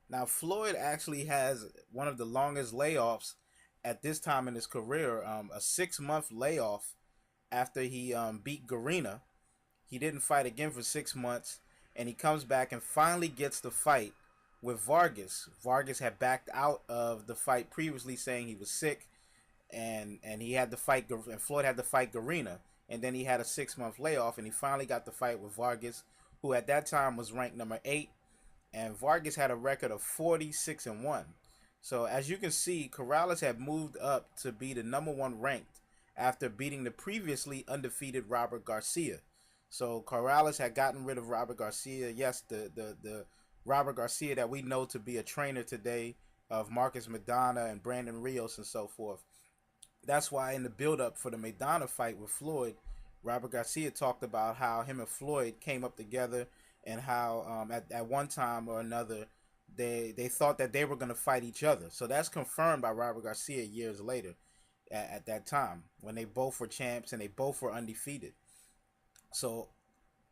Now, Floyd actually has one of the longest layoffs at this time in his career, a 6 month layoff after he beat Garena. He didn't fight again for 6 months, and he comes back and finally gets the fight with Vargas. Vargas had backed out of the fight previously, saying he was sick, and he had to fight, and Floyd had to fight Garena, and then he had a 6 month layoff, and he finally got the fight with Vargas, who at that time was ranked number 8, and Vargas had a record of 46-1. So as you can see, Corrales had moved up to be the number 1 ranked after beating the previously undefeated Robert Garcia. So Corrales had gotten rid of Robert Garcia. Yes, the Robert Garcia that we know to be a trainer today of Marcus Maidana and Brandon Rios and so forth. That's why in the build-up for the Maidana fight with Floyd, Robert Garcia talked about how him and Floyd came up together, and how at one time or another they thought that they were going to fight each other. So that's confirmed by Robert Garcia years later at that time, when they both were champs and they both were undefeated. So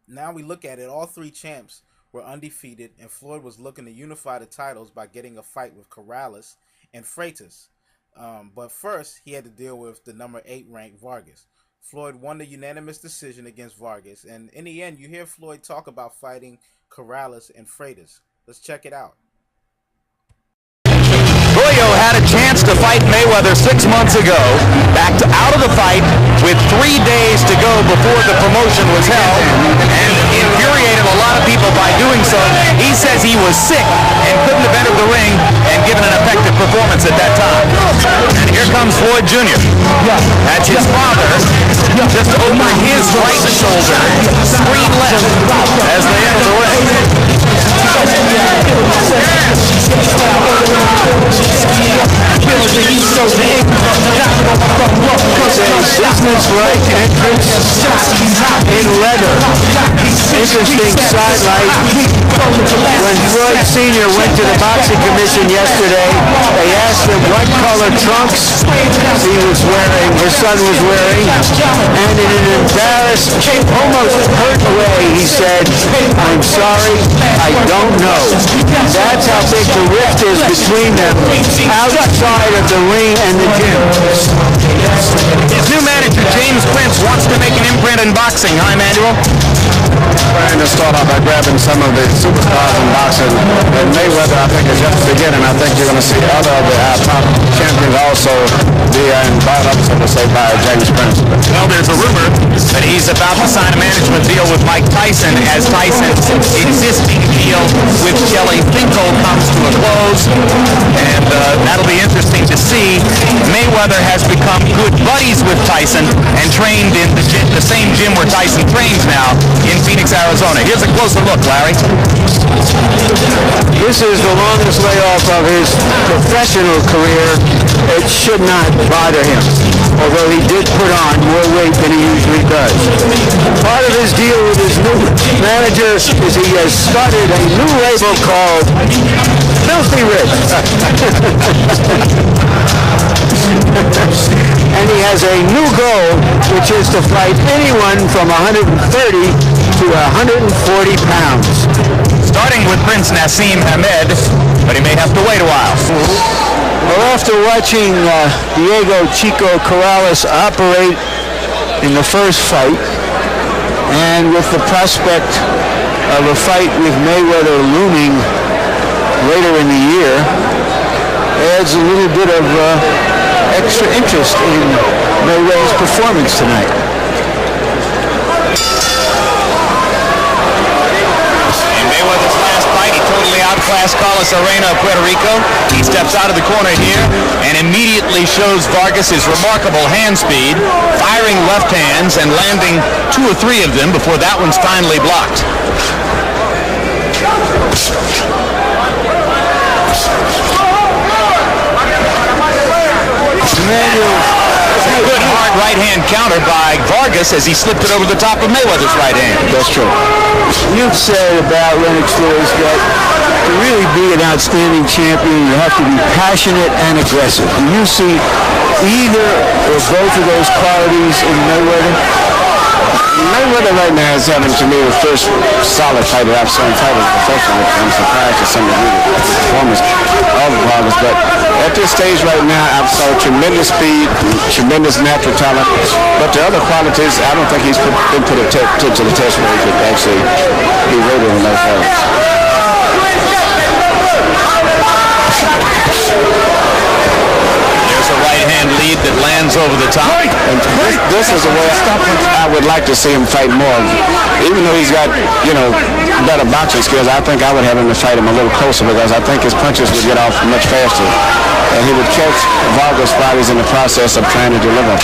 now we look at it, all 3 champs were undefeated, and Floyd was looking to unify the titles by getting a fight with Corrales and Freitas. But first, he had to deal with the number 8 ranked Vargas. Floyd won the unanimous decision against Vargas, and in the end, you hear Floyd talk about fighting Corrales and Freitas. Let's check it out. Julio had a chance to fight Mayweather 6 months ago, backed out of the fight with 3 days to go before the promotion was held, and infuriated a lot of people by doing so. He says he was sick and couldn't have entered the ring and given an effective performance at that time. And here comes Floyd Jr. That's his father, just over his right shoulder, screen left, as they enter the ring. Business-like entrance in leather. Interesting sidelight. When Floyd Sr. went to the boxing commission yesterday, they asked him what color trunks he was wearing, his son was wearing, and in an embarrassed, almost hurt way, he said, "I'm sorry, I don't know." That's how big the rift is between them, outside of the ring and the gym. His new manager, James Prince, wants to make an imprint in boxing. Hi, Manuel. Trying to start off by grabbing some of the superstars in boxing. And Mayweather, I think, is just beginning. I think you're going to see other of the top champions also be brought up, so to say, by James Prince. Well, there's a rumor that he's about to sign a management deal with Mike Tyson, as Tyson's existing deal with Kelly Finkel comes to a close. And that'll be interesting to see. Mayweather has become good buddies with Tyson and trained in the same gym where Tyson trains now in Phoenix, Arizona. Here's a closer look, Larry. This is the longest layoff of his professional career. It should not bother him, although he did put on more weight than he usually does. Part of his deal with his new manager is he has started a new label called Filthy Rich. And he has a new goal, which is to fight anyone from 130 to 140 pounds. Starting with Prince Nassim Hamed, but he may have to wait a while. Well, after watching Diego Chico Corrales operate in the first fight, and with the prospect of a fight with Mayweather looming later in the year, adds a little bit of extra interest in Mayweather's performance tonight. In Mayweather's last fight, he totally outclassed Carlos Arena of Puerto Rico. He steps out of the corner here and immediately shows Vargas his remarkable hand speed, firing left hands and landing 2 or 3 of them before that one's finally blocked. Good hard right hand counter by Vargas as he slipped it over the top of Mayweather's right hand. That's true. You've said about Lennox Lewis that to really be an outstanding champion, you have to be passionate and aggressive. Do you see either or both of those qualities in Mayweather? Mayweather right now is having, to me, the first solid fight that I've seen fight as a professional. I'm surprised at some of the performance of Vargas, but at this stage right now, I've saw tremendous speed, tremendous natural talent, but the other qualities, I don't think he's been put to the test where he could actually be rated in those areas. There's a right-hand lead that lands over the top. And this is the way I would like to see him fight more. Even though he's got, better boxing skills, I think I would have him to fight him a little closer because I think his punches would get off much faster. And he would catch Vargas while he's in the process of trying to deliver.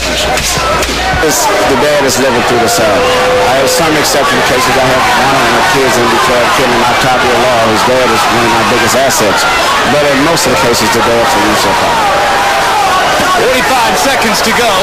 The dad is living through the side. I have some exceptional cases. I have one of my kids in Detroit killing Octavio Law. His dad is one of my biggest assets. But in most of the cases, the dad's a usual fighter. 45 seconds to go.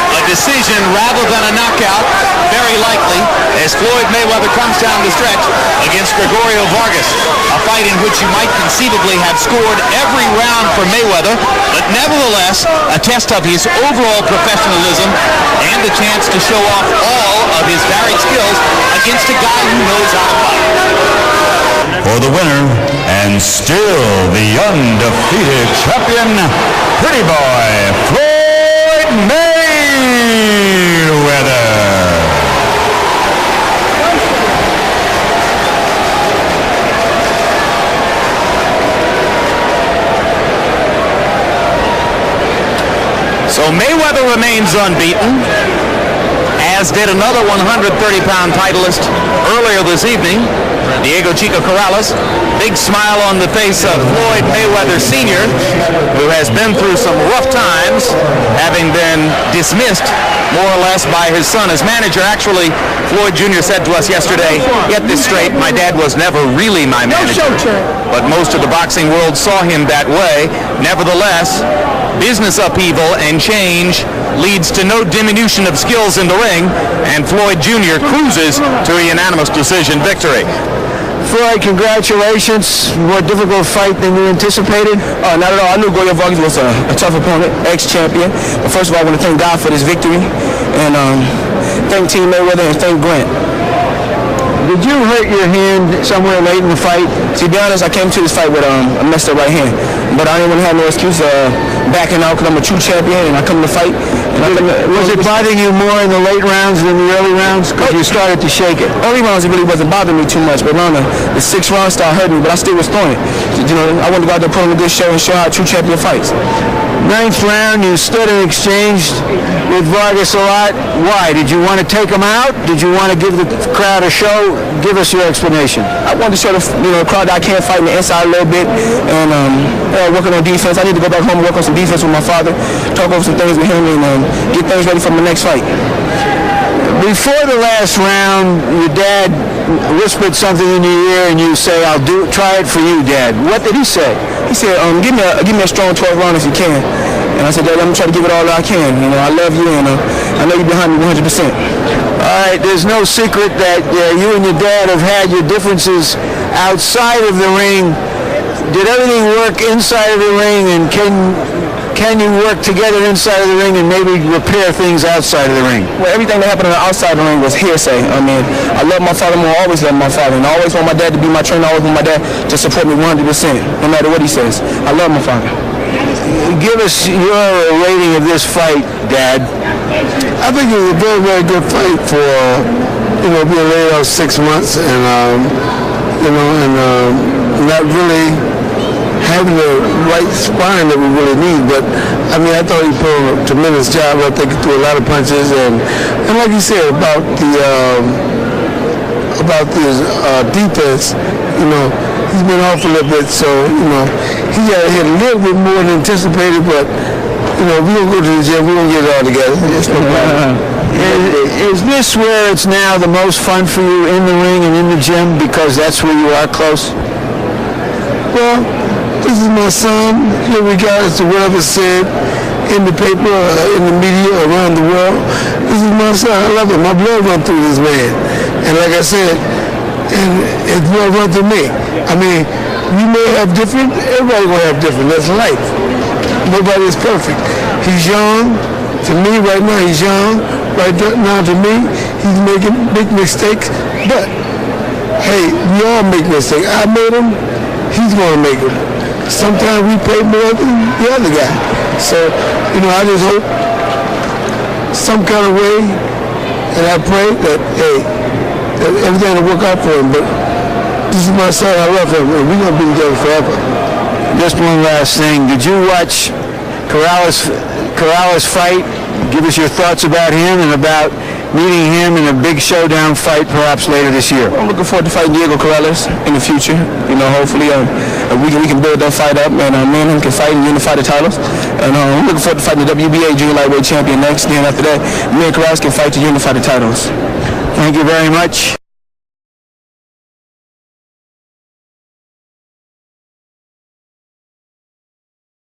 A decision rather than a knockout, very likely, as Floyd Mayweather comes down the stretch against Gregorio Vargas. A fight in which you might conceivably have scored every round for Mayweather, but nevertheless, a test of his overall professionalism and a chance to show off all of his varied skills against a guy who knows how to fight. For the winner, and still the undefeated champion, Pretty Boy, Floyd Mayweather. So Mayweather remains unbeaten, as did another 130-pound titleist earlier this evening, Diego Chico Corrales. Big smile on the face of Floyd Mayweather Sr., who has been through some rough times, having been dismissed more or less by his son as manager. Actually, Floyd Jr. said to us yesterday, "Get this straight, my dad was never really my manager." But most of the boxing world saw him that way. Nevertheless, business upheaval and change leads to no diminution of skills in the ring, and Floyd Jr. cruises to a unanimous decision victory. Floyd, congratulations. More difficult fight than you anticipated? Not at all. I knew Goyo Vargas was a tough opponent, ex-champion. But first of all, I want to thank God for this victory, and thank Team Mayweather and thank Grant. Did you hurt your hand somewhere late in the fight? To be honest, I came to this fight with a messed up right hand. But I didn't want to have no excuse backing out because I'm a true champion and I come to fight. Was it bothering you more in the late rounds than the early rounds? Because you started to shake it. Early rounds, it really wasn't bothering me too much. But around the sixth round started hurting me, but I still was throwing it. I wanted to go out there, put on a good show and show how a true champion fights. Ninth round, you stood and exchanged with Vargas a lot. Why? Did you want to take him out? Did you want to give the crowd a show? Give us your explanation. I wanted to show the crowd that I can fight in the inside a little bit and working on defense. I need to go back home and work on some defense with my father, talk over some things with him, and get things ready for my next fight. Before the last round, your dad whispered something in your ear, and you say, try it for you, Dad." What did he say? He said, give me a strong 12 round if you can. And I said, "Dad, I'm going to try to give it all that I can. I love you, and I know you're behind me 100%. All right, there's no secret that you and your dad have had your differences outside of the ring. Did everything work inside of the ring, and can you work together inside of the ring and maybe repair things outside of the ring? Well, everything that happened on the outside of the ring was hearsay. I mean, I love my father more, always love my father, and I always want my dad to be my trainer. I always want my dad to support me 100%, no matter what he says. I love my father. Give us your rating of this fight, Dad. I think it was a very, very good fight for, being laid out 6 months and, not really having the right spine that we really need. But, I thought he put a tremendous job. I think he threw a lot of punches. And like you said, about the defense, he's been off a little bit. So, he got hit a little bit more than anticipated. But, we don't go to the gym. We don't get it all together. It's no problem. Is this where it's now the most fun for you, in the ring and in the gym, because that's where you are close? Well, this is my son. Regardless of whatever said in the paper, in the media, around the world, this is my son. I love him. My blood runs through this man. And like I said, it's blood runs through me. We may have different. Everybody will have different. That's life. Nobody is perfect. He's young. To me, right now, he's young. Right now, to me, He's making big mistakes, but hey, we all make mistakes. I made them, he's going to make them. Sometimes we pay more than the other guy. So, I just hope some kind of way, and I pray that, hey, that everything will work out for him. But this is my son, I love him, and we're going to be together forever. Just one last thing. Did you watch Corrales fight? Give us your thoughts about him and about meeting him in a big showdown fight perhaps later this year. I'm looking forward to fighting Diego Corrales in the future. Hopefully we can build that fight up, and me and him can fight and unify the titles. And I'm looking forward to fighting the WBA junior lightweight champion next. Then after that, me and Corrales can fight to unify the titles. Thank you very much.